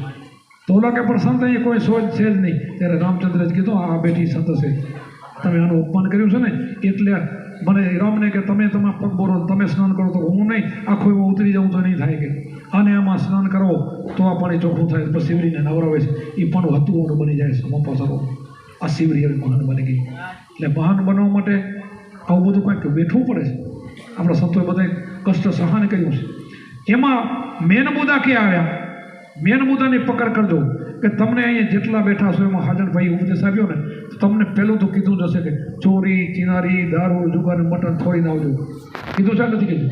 તો ઓલા કે પણ સંત અહીંયા કોઈ સોચ છે જ નહીં. ત્યારે રામચંદ્રજી કીધું આ બેઠી સંત છે, તમે આનું અપમાન કર્યું છે ને એટલે મને રામને કે તમે તમારા પગ બોરો, તમે સ્નાન કરો તો હું નહીં, આખો એવો ઉતરી જાઉં તો નહીં થાય કે. અને આમાં સ્નાન કરો તો આ પાણી ચોખ્ખું થાય. પછી શિવરીને નવરાવે છે, એ પણ હતું બની જાય છે. મપાસરો આ શિવરી હવે મહાન બની ગઈ. એટલે મહાન બનવા માટે આવું બધું કંઈક બેઠવું પડે છે. આપણા સંતોએ બધા કષ્ટ સહન કર્યું છે. એમાં મેન મુદ્દા ક્યાં આવ્યા? મેન મુદ્દાની પકડ કરજો કે તમને અહીંયા જેટલા બેઠા છો એમાં હાજરભાઈ ઉપદેશ આપ્યો ને, તો તમને પહેલું તો કીધું જ હશે કે ચોરી, ચિનારી, દારૂ, જુગાર, મટન છોડીને આવજો. કીધું છે નથી કીધું?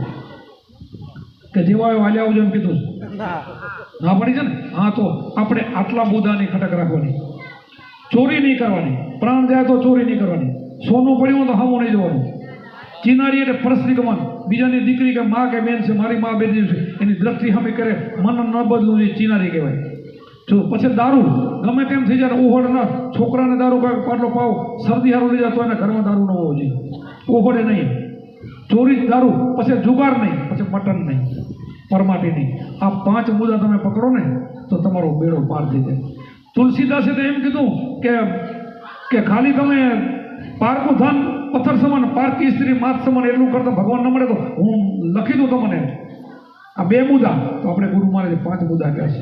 કે જેવા આવ્યો હાલ્યા આવજો એમ કીધું ના પડી છે ને? હા, તો આપણે આટલા મુદ્દાની ખટક રાખવાની, ચોરી નહીં કરવાની, પ્રાણ જાય તો ચોરી નહીં કરવાની, સોનું પડ્યું તો હામું નહીં જવાનું. ચિનારી એટલે પરસની કમાન, બીજાની દીકરી કે મા કે બેન છે, મારી મા બેન છે, એની દ્રષ્ટિ સામે કરે, મન ન બદલું એ ચિનારી કહેવાય. જો પછી દારૂ ગમે તેમ થઈ જાય, ઓહોડના છોકરાને દારૂ પાટલો પાવ, શરદી હારું લઈ જાય તો એના ઘરમાં દારૂ ન હોવો જોઈએ, ઓહોડે નહીં. ચોરી દારૂ, પછી જુગાર નહીં, પછી મટન નહીં, પરમાટી નહીં. આ 5 મુદ્દા તમે પકડો ને તો તમારો બેડો પાર થઈ જાય. તુલસીદાસે તો એમ કીધું કે ખાલી તમે પારકું ધન પથ્થર સમાન, પારકી સ્ત્રી માત સમાન એટલું કરતા ભગવાન ન મળે તો હું લખી દઉં તમને. આ 2 મુદ્દા તો આપણે ગુરુ મહારાજે 5 મુદ્દા કહે છે.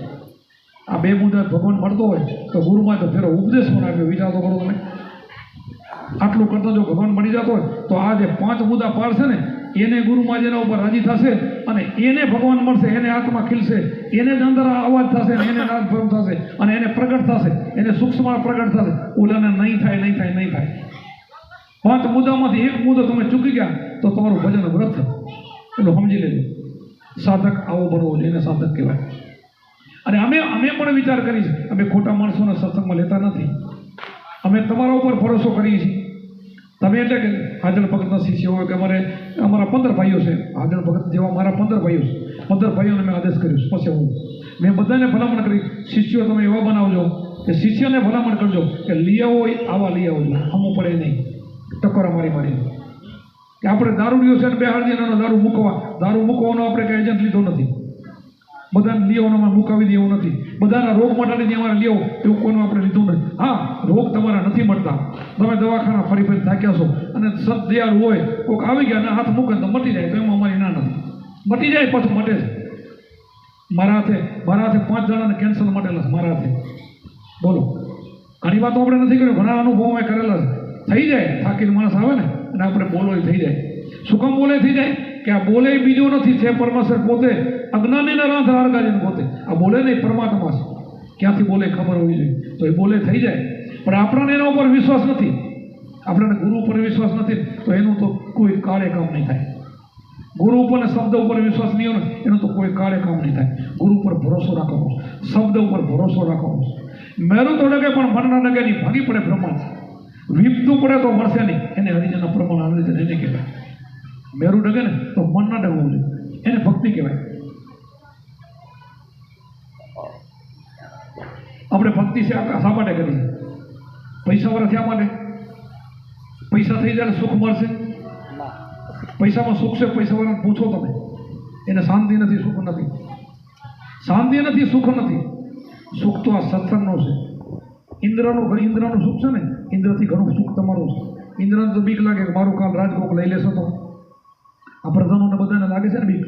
આ 2 મુદ્દા ભગવાન મળતો હોય તો ગુરુ મહારાજ તો ફેરો ઉપદેશ પણ આપ્યો. વિચાર તો કરો તમે, આટલું કરતા જો ભગવાન મળી જતો હોય તો આ જે 5 મુદ્દા પાડશે ને એને ગુરુ મહારાજ એના ઉપર રાજી થશે અને એને ભગવાન મળશે, એને આત્મા ખીલશે, એને જ અંદર અવાજ થશે, એને નાદ ભરમ થશે અને એને પ્રગટ થશે, એને સૂક્ષ્મ પ્રગટ થશે. ઓલાને નહીં થાય. 5 મુદ્દામાંથી 1 મુદ્દો તમે ચૂકી ગયા તો તમારું ભજન વ્રત એટલું સમજી લેજો. સાધક આવો બનવો જોઈએ, એને સાધક કહેવાય. અને અમે પણ વિચાર કરીએ છીએ, અમે ખોટા માણસોના સત્સંગમાં લેતા નથી. અમે તમારા ઉપર ભરોસો કરીએ છીએ. તમે એટલે કે હાજર ભગતના શિષ્ય હોય કે અમારા 15 ભાઈઓ છે, હાજર ભગત જેવા મારા 15 ભાઈઓ છે, 15 ભાઈઓને મેં આદેશ કર્યો. પછી મેં બધાને ભલામણ કરી, શિષ્યો તમે એવા બનાવજો કે શિષ્યને ભલામણ કરજો કે લઈ આવો આવા લઈ આવજો, અમુક પડે નહીં ટકોરા મારી કે આપણે દારૂડીઓ છે ને બેહાડી એનો દારૂ મૂકવાનો આપણે કંઈ એજન્ટ લીધો નથી. બધાને લીઓમાં મુકાવી દે એવું નથી. બધાના રોગ મટાડી દે અમારે લીઓ એવું કોઈનું આપણે લીધું નથી. હા, રોગ તમારા નથી મળતા, તમે દવાખાના ફરી થાક્યા છો અને સત દયાળુ હોય, કોઈક આવી ગયા અને હાથ મૂકે તો મટી જાય, તો એમાં અમારી ના નથી. મટી જાય પાછું મટે છે. મારા હાથે 5 જણાને કેન્સર મટેલા છે મારા હાથે. બોલો, ઘણી વાતો આપણે નથી કર્યું, ઘણા અનુભવો મેં કરેલા છે. થઈ જાય, થાકીને માણસ આવે ને અને આપણે બોલો થઈ જાય. શું કામ બોલે થઈ જાય? કે આ બોલે બીજો નથી, છે પરમેશ્વર પોતે, અજ્ઞાનીના રાંધ રાળગાજીને પોતે. આ બોલે નહીં, પરમાત્મા છે. ક્યાંથી બોલે ખબર હોવી જોઈએ, તો એ બોલે થઈ જાય. પણ આપણને એના ઉપર વિશ્વાસ નથી, આપણને ગુરુ ઉપર વિશ્વાસ નથી, તો એનું તો કોઈ કાળે કામ નહીં થાય. ગુરુ ઉપર ને શબ્દ ઉપર વિશ્વાસ નહીં હોય ને એનું તો કોઈ કાળે કામ નહીં થાય. ગુરુ ઉપર ભરોસો રાખવાનો, શબ્દ ઉપર ભરોસો રાખવાનો. મેરું તો ડગે પણ મનના ડગે નહીં, ભાગી પડે પ્રમાણ. વીપતું પડે તો મળશે નહીં, એને હરિજનના પ્રમાણ આવી રીતે એને કહેવાય. મેરું ડગે ને તો મન ના ડગવું જોઈએ, એને ભક્તિ કહેવાય. આપણે ભક્તિ છે શા માટે કરીએ? પૈસા વાળા થયા માટે? પૈસા થઈ જાય સુખ મળશે? પૈસામાં સુખ છે? પૈસા વાળાને પૂછો તમે, એને શાંતિ નથી, સુખ નથી. શાંતિ નથી, સુખ નથી. સુખ તો આ સત્સંગનો છે. ઇન્દ્રનું સુખ છે ને, ઇન્દ્રથી ઘણું સુખ તમારું છે. ઇન્દ્રને તો બીક લાગે કે મારું કામ રાજકોક લઈ લેશો તો. આ પ્રધાનોને બધાને લાગે છે ને બીક,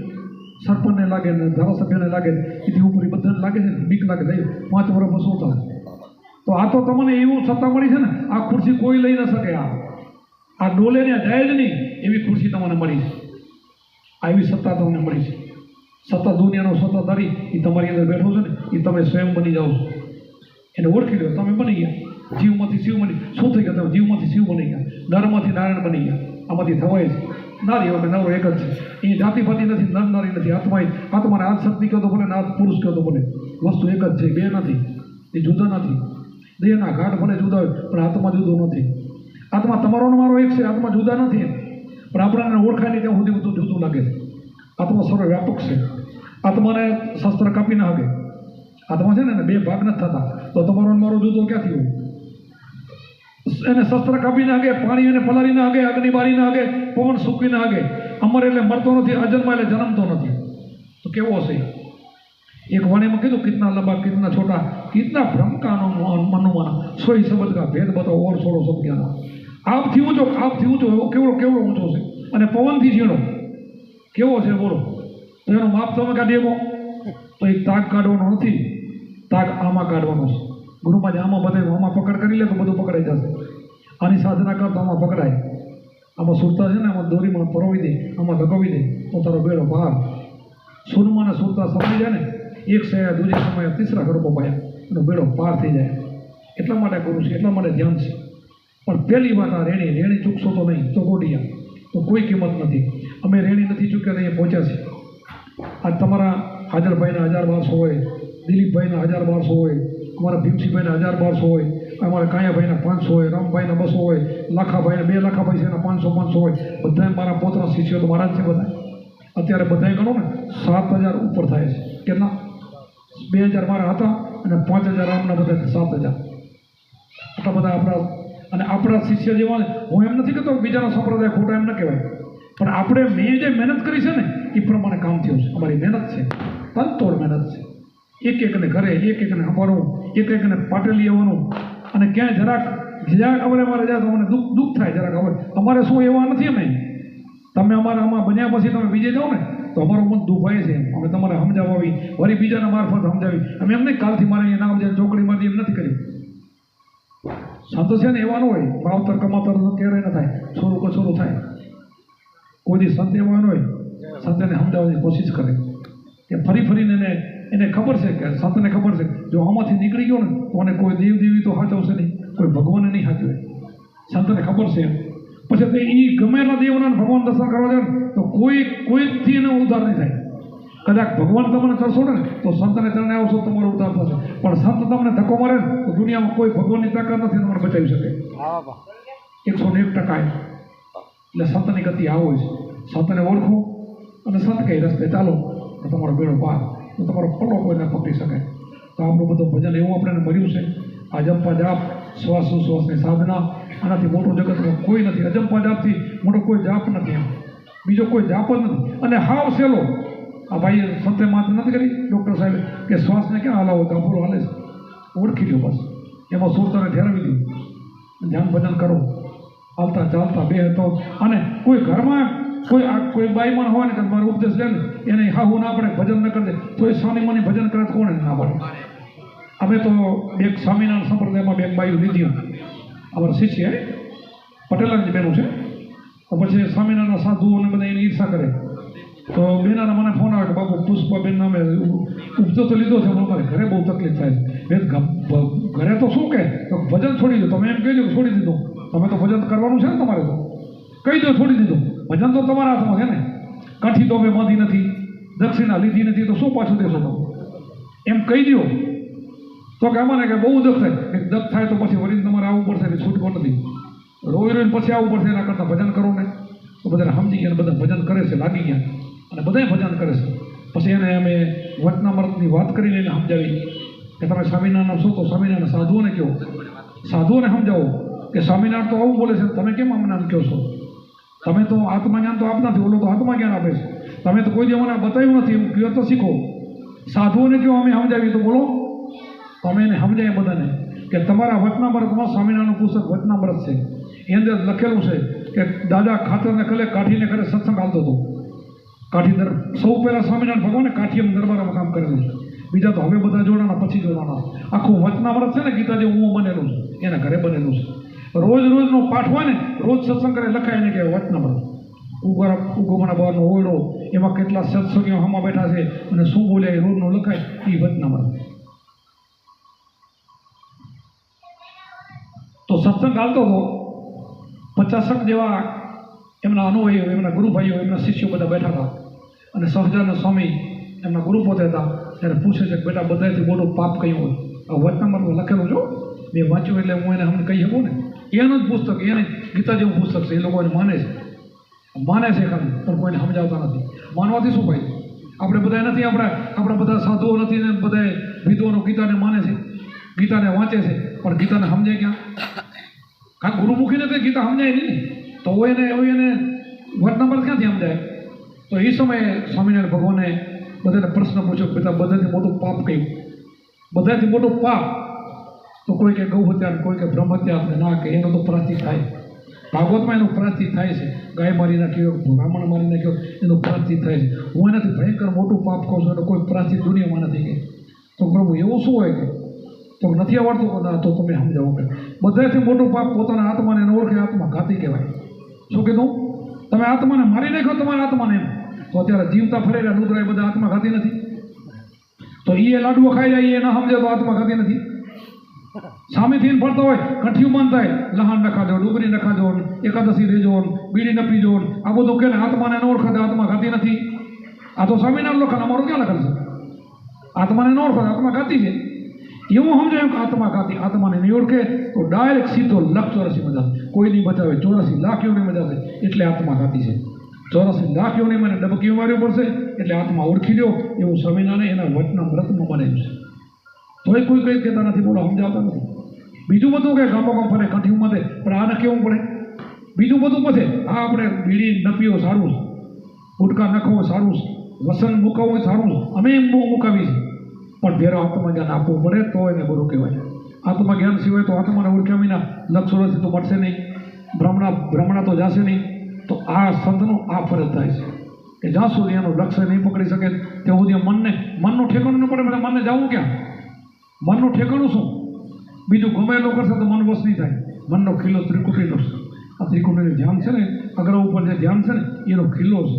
સરપંચને લાગે ને ધારાસભ્યને લાગે, એથી ઉપર બધાને લાગે છે ને બીક લાગે. 5 વર્ષમાં શું થાય? તો આ તો તમને એવું સત્તા મળી છે ને, આ ખુરશી કોઈ લઈ ન શકે. આ ડોલે ને જાય જ નહીં એવી ખુરશી તમને મળી છે. આ એવી સત્તા તમને મળી છે. સત્તા દુનિયાનો સત્તાધારી એ તમારી અંદર બેઠો છે ને એ તમે સ્વયં બની જાઓ છો. એને ઓળખી લો, તમે બની ગયા. જીવમાંથી શિવ બની શું થઈ ગયા? તમે જીવમાંથી શિવ બની ગયા, નરમાંથી નારાયણ બની ગયા. આમાંથી થવાય છે નારી હવે નરો એક જ છે. એ જાતિપાતિ નથી, નર નારી નથી. આત્માને આજ શક્તિ કહો તો બોલે ને આજ પુરુષ કહો તો બોલે. વસ્તુ એક જ છે, બે નથી, એ જુદા નથી. દેહના ઘાટ ભલે જુદા હોય પણ આત્મા જુદો નથી. આત્મા તમારો ને મારો એક છે, આત્મા જુદા નથી. પણ આપણને ઓળખાય નહીં ત્યાં સુધી બધું જુદું લાગે છે. આત્મા સર્વવ્યાપક છે. આત્માને શસ્ત્ર કાપી ના શકે. આત્મા છે ને બે ભાગ નથી થતા. તો તમારો ને મારો જુદો ક્યાંથી હોય? એને શસ્ત્ર કાપી ના હગે, પાણી એને પલાળી ના હગે, અગ્નિ બાળી ના હગે, પવન સૂકવી ના હગે. અમર એટલે મરતો નથી, અજન્મા એટલે જન્મતો નથી. તો કેવો છે? एक वाणी में कीधु कितना लंबा कितना छोटा कितना भ्रम का अनुमान सोई शब्द का भेद बताओ और छोड़ो सब ज्ञान आप थी ऊंचो केवड़ो केवड़ो ऊंचो से अने पवन थी झीणो केवो छे बोलो तो एनो माप तमे काढी શકો तो एक ताग काढવાનો નથી ताग आमा काढવાનો છે गुरुमाजी आमा बधाय आमा पकड़ करी ले तो બધું पकड़ाई जशे आनी साधना कर तो आमा पकड़ाय आमा सुरता छे ने आमा दोरी में परोवी दे आमा लगावी दे तो तारो बेड़ो पार सुरमा ने सुरता समझी जाए ने एक से दूजे समय तीसरा गरबो पाया एनो बेड़ो पार थी जाए એટલા માટે ગુરુ છે એટલા માટે ધ્યાન છે પણ પહેલી વાત આ રેણી ચૂકશો તો નહીં તો ગોડિયા તો કોઈ કિંમત નથી અમે રેણી નથી ચૂક્યા અહીંયા પહોંચ્યા છે આજ તમારા હાજરભાઈના 1200 હોય દિલીપભાઈના 1200 હોય અમારા ભીમસિંહભાઈના 1200 હોય અમારા કાયાભાઈના 500 હોય રામભાઈના 200 હોય લાખાભાઈના 2 લાખાભાઈ છે 500 હોય બધા મારા પોતાના શિષ્યો તો મારા જ છે બધા અત્યારે બધાએ ગણો ને 7000 ઉપર થાય છે કેટલા 2000 મારા હતા અને 5000 રામના બધા 7000 આટલા બધા આપણા અને આપણા શિષ્ય જેવા હું એમ નથી કહેતો બીજાનો સંપ્રદાય ખોટા એમ ન કહેવાય પણ આપણે મેં જે મહેનત કરી છે ને એ પ્રમાણે કામ થયું છે અમારી મહેનત છે તનતોડ મહેનત છે એક એકને ઘરે એક એકને સંભાળવું એક એકને પાટેલી આવવાનું અને ક્યાંય જરાક અમારે જાય તો મને દુઃખ થાય જરાક હવે અમારે શું એવા નથી અમે તમે અમારા આમાં બન્યા પછી તમે બીજે જાઓ ને તો અમારું મન દુભાય છે અમે તમારે સમજાવી વળી બીજાના મારફત સમજાવી અમે એમ નહીં કાલથી મારે અહીંયા નામ જાય ચોકડી મારી એમ નથી કર્યું સંતો છે ને એવા ન હોય ભાવતર કમાતર ક્યારેય ન થાય છોરું કછોરું થાય કોઈ દી સંત એવા ન હોય સંતને સમજાવવાની કોશિશ કરે કે ફરીને એને ખબર છે કે સંતને ખબર છે જો આમાંથી નીકળી ગયો ને તો મને કોઈ દેવ દેવી તો સાચવશે નહીં કોઈ ભગવાનને નહીં સાચવે સંતને ખબર છે પછી એ ગમે એટલા દેવના ભગવાન દર્શન કરવા જાય તો કોઈથી એને ઉદ્ધાર નહીં થાય કદાચ ભગવાન તમને ચરશોડે ને તો સંતને ચરણે આવશો તમારો ઉદ્ધાર થશે પણ સંત તમને ધક્કો મારે તો દુનિયામાં કોઈ ભગવાનની તાકાત નથી તમને બચાવી શકે 101% એટલે સંતની ગતિ આવો છે સંતને ઓળખો અને સંત કઈ રસ્તે ચાલો તો તમારો બેડો પાર તો તમારો પલ્લો કોઈને પકડી શકે તો આપણું બધું ભજન એવું આપણને મળ્યું છે અજંપા જાપ શ્વાસોશ્વાસની સાધના આનાથી મોટું જગતમાં કોઈ નથી અજંપા જાપથી મોટો કોઈ જાપ નથી એમ બીજો કોઈ જાપ જ નથી અને હાવ સહેલો આ ભાઈ સંતે માત નથી કરી ડૉક્ટર સાહેબ કે શ્વાસને ક્યાં હલાવો તો પૂરો હાલે છે ઓળખી લો બસ એમાં સુરતાને ઠેરવી દો ધ્યાન ભજન કરો હાલતા ચાલતા બે હતો અને કોઈ ઘરમાં કોઈ બાઈમણ હોય ને કે મારો ઉપદેશ લે ને એને હાહુ ના પડે ભજન ન કરે તો એ સ્વામી મની ભજન કરે તો કોને ના પડે અમે તો એક સ્વામિનારાયણ સંપ્રદાયમાં બે બાઈઓ લીધી અમારા શિષ્ય પટેલાની બેનું છે તો પછી સ્વામિનારાયણ સાધુઓને બધા એની ઈર્ષા કરે તો બેનારા મને ફોન આવે કે બાપુ પુષ્પાબેન નામે ઉપજો તો લીધો છે પણ અમારે ઘરે બહુ તકલીફ થાય છે ઘરે તો શું કે તો ભજન છોડી દો તમે એમ કહેજો કે છોડી દીધું તમે તો ભજન કરવાનું છે ને તમારે તો કહી દો છોડી દીધું ભજન તો તમારા હાથમાં છે ને કાઠી તો અમે બાંધી નથી દક્ષિણા લીધી નથી તો શું પાછું દેશો તમે એમ કહી દો તો કે અમારે કે બહુ દખ થાય તો પછી વળીને તમારે આવવું પડશે કે છૂટકો નથી રોઈને પછી આવવું પડશે એના કરતાં ભજન કરો ને તો બધાને સમજી ગયા બધા ભજન કરે છે લાગી ગયા અને બધાય ભજન કરે છે પછી એને અમે વચનામૃતની વાત કરીને એને સમજાવી કે તમે સ્વામિનારાયણ શું તો સ્વામિનારાયણ સાધુઓને કહો સાધુઓને સમજાવો કે સ્વામિનારાયણ તો આવું બોલે છે તમે કેમ અમને આમ કહો છો તમે તો આત્મજ્ઞાન તો આપતા નથી ઓલો તો આત્મજ્ઞાન આપે છે તમે તો કોઈ દિવસ મને બતાવ્યું નથી એવું કહો તો શીખો સાધુઓને કહો અમે સમજાવી તો બોલો તમે એને સમજાય બધાને કે તમારા વચનામૃતમાં સ્વામિનારાયણનું પુસ્તક વચનામૃત છે એની અંદર લખેલું છે કે દાદા ખાતરને ખલે કાઠીને ખરે સત્સંગ આવતો હતો કાઠી સૌ પહેલાં સ્વામિનારાયણ ભગવાને કાઠી દરબારમાં કામ કરેલું છે બીજા તો હવે બધા જોડાના પછી જોડાના આખું વચનામૃત છે ને ગીતા જે હું બનેલું છે એના ઘરે બનેલું છે રોજનો પાઠ હોય ને રોજ સત્સંગ કરે લખાય એને કહેવાય વચનામૃત ઉગમણા બહારનો ઓરડો, એમાં કેટલા સત્સંગીઓ આમાં બેઠા છે અને શું બોલ્યા એ રોજનું લખાય એ વચનામૃત. તો સત્સંગ ચાલતો હતો, 50 જેવા એમના અનુભાઈઓ, એમના ગુરુભાઈઓ, એમના શિષ્યો બધા બેઠા હતા અને સહજાનંદ સ્વામી એમના ગુરુ પોતે હતા. ત્યારે પૂછે છે કે બેટા બધાથી મોટું પાપ કયું હોય? આ વચનામૃતમાં લખેલું છો, મેં વાંચ્યું એટલે હું એને અમને કહી શકું ને. એનું જ પુસ્તક, એને ગીતા જેવું પુસ્તક છે, એ લોકો એને માને છે ખાલી, પણ કોઈને સમજાવતા નથી. માનવાથી શું ભાઈ? આપણે બધા નથી, આપણા બધા સાધુઓ નથી ને બધા વિદ્વાનો ગીતાને માને છે, ગીતાને વાંચે છે, પણ ગીતાને સમજે ક્યાં? કાં ગુરુમુખી નથી, ગીતા સમજાય નહીં ને, તો એને વચનામૃત ક્યાંથી સમજાય? તો એ સમયે સ્વામિનારાયણ ભગવાને બધાને પ્રશ્ન પૂછ્યો કે બેટા બધાથી મોટું પાપ કયું? બધાથી મોટું પાપ તો કોઈ કે ગૌ હત્યા, કોઈ કે બ્રહ્મ હત્યા, ના કે એનો તો પ્રાચિત થાય. ભાગવતમાં એનું પ્રાચિત થાય છે. ગાય મારી નાખ્યો, બ્રાહ્મણ મારી નાખ્યો, એનું પ્રાચિત થાય છે. હું એનાથી ભયંકર મોટું પાપ કહું છું, એટલે કોઈ પ્રાચિત દુનિયામાં નથી કે. તો પ્રભુ એવું શું હોય કે તો નથી આવડતું? ના, તો તમે સમજાવો કે બધાથી મોટું પાપ પોતાના આત્માને ન ઓળખે આત્મઘાતી કહેવાય. શું કીધું? તમે આત્માને મારી નાખો, તમારા આત્માને એમ. તો અત્યારે જીવતા ફરેલા રુદ્રા એ બધા આત્મઘાતી નથી? તો એ લાડુઓ ખાઈ જાય, એ ન સમજે તો આત્મઘાતી નથી? સામેથી ફરતા હોય, કંઠિયું માન થાય, લહાણ નખાજો, ડુંગળી નખાજો, એકાદશી રેજો, બીડી ન પીજો, આ બધું કે આત્માને ન ઓળખે આત્મઘાતી નથી? આ તો સ્વામિનારાયણ લખાણ, અમારું ક્યાં લખેલ છે? આત્માને ન ઓળખે આત્મઘાતી છે. એવું સમજાયું કે આત્મઘાતી, આત્માને નહીં ઓળખે તો ડાયરેક્ટ સીધો 184 મજા, કોઈ નહીં બચાવે. 84 લાખ યોની મજા છે એટલે આત્મઘાતી છે. 84 લાખ યોની મને ડબકી મારવી પડશે એટલે આત્મા ઓળખી લો. એવું સ્વામિનારાયણ એના વચનામૃતમાં બનાવ્યું છે. તોય કોઈ કંઈ કહેતા નથી, બોલો સમજાવતા નથી. બીજું બધું કે ગામો ગામ ફરે, કંઠી ઉમરે, પણ આને કેવું પડે? બીજું બધું બધે આ આપણે બીડી ન પીવો સારું છે, ગુટકા નખવો સારું છે, વસન મૂકવું સારું છે, અમે એમ બહુ મુકાવી છે, પણ ભેરો આત્મા જ્ઞાન આપવું પડે તો એને બધું કહેવાય. આત્મા જ્ઞાન સિવાય તો આત્માને ઓળખ્યા વિના લક્ષોથી તો મળશે નહીં, ભ્રમણા તો જશે નહીં. તો આ સંતનું આ ફરજ થાય છે કે જ્યાં સુધી એનું લક્ષ્ય નહીં પકડી શકે ત્યાં સુધી મનનું ઠેકાણું ન પડે. બધા મનને જવું ક્યાં? મનનું ઠેકાણું શું? બીજું ગમે એટલું કરશે તો મન વશ નહીં થાય. મનનો ખીલો ત્રિકુટીનો છે. આ ત્રિકુટીનું ધ્યાન છે ને, અગ્ર ઉપર જે ધ્યાન છે ને એનો ખીલો છે,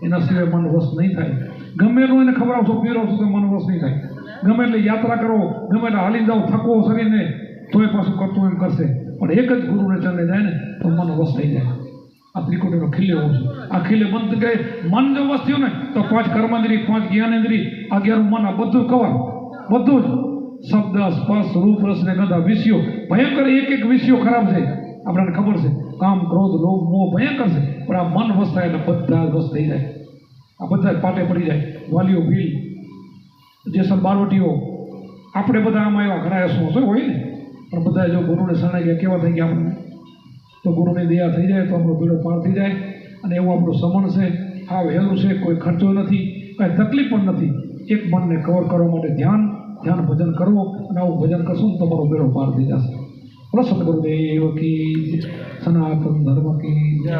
એના સિવાય મન વશ નહીં થાય. ગમે એટલું એને ખવડાવશો, પીવડાવશો તો મન વશ નહીં થાય. ગમે એટલે યાત્રા કરો, ગમે એટલે હાલી જાઓ, થકવો શરીરને, તોય પાછું કરતું એમ કરશે. પણ એક જ ગુરુને ચરણે જાય ને તો મન વશ થઈ જાય. આ ત્રિકુટીનો ખીલે હોવો છે. આ ખીલે મન કહે, મન જો વશ થયું ને તો 5 કર્મેન્દ્રિય, 5 જ્ઞાનેન્દ્રિય, 11 મન, આ બધું કવર, બધું જ શબ્દ, સ્પર્શ, રૂપ, રસ ને ગંધ, વિષયો ભયંકર, એક વિષયો ખરાબ છે, આપણને ખબર છે. કામ, ક્રોધ, લોભ, મોહ ભયંકર છે, પણ આ મન વશ થાય એટલે બધા વશ થઈ જાય. આ બધા પાટે પડી જાય. વાલીઓ, ભીલ, જેસલ, બારવટીઓ, આપણે બધા આમાં એવા ઘણા શું હોય ને, પણ બધા જો ગુરુને શરણાઈ ગયા કેવા થઈ ગયા આપણને? તો ગુરુની દયા થઈ જાય તો આપણો બેડો પાર થઈ જાય. અને એવું આપણું સમણ છે, આ વહેલું છે, કોઈ ખર્ચો નથી, કાંઈ તકલીફ પણ નથી. એક મનને કવર કરવા માટે ધ્યાન ભજન કરવો, અને આવું ભજન કરશું તો તમારો બેડો પાર થઈ જશે. સદગુરુદેવ કી, સનાતન ધર્મ કી જય.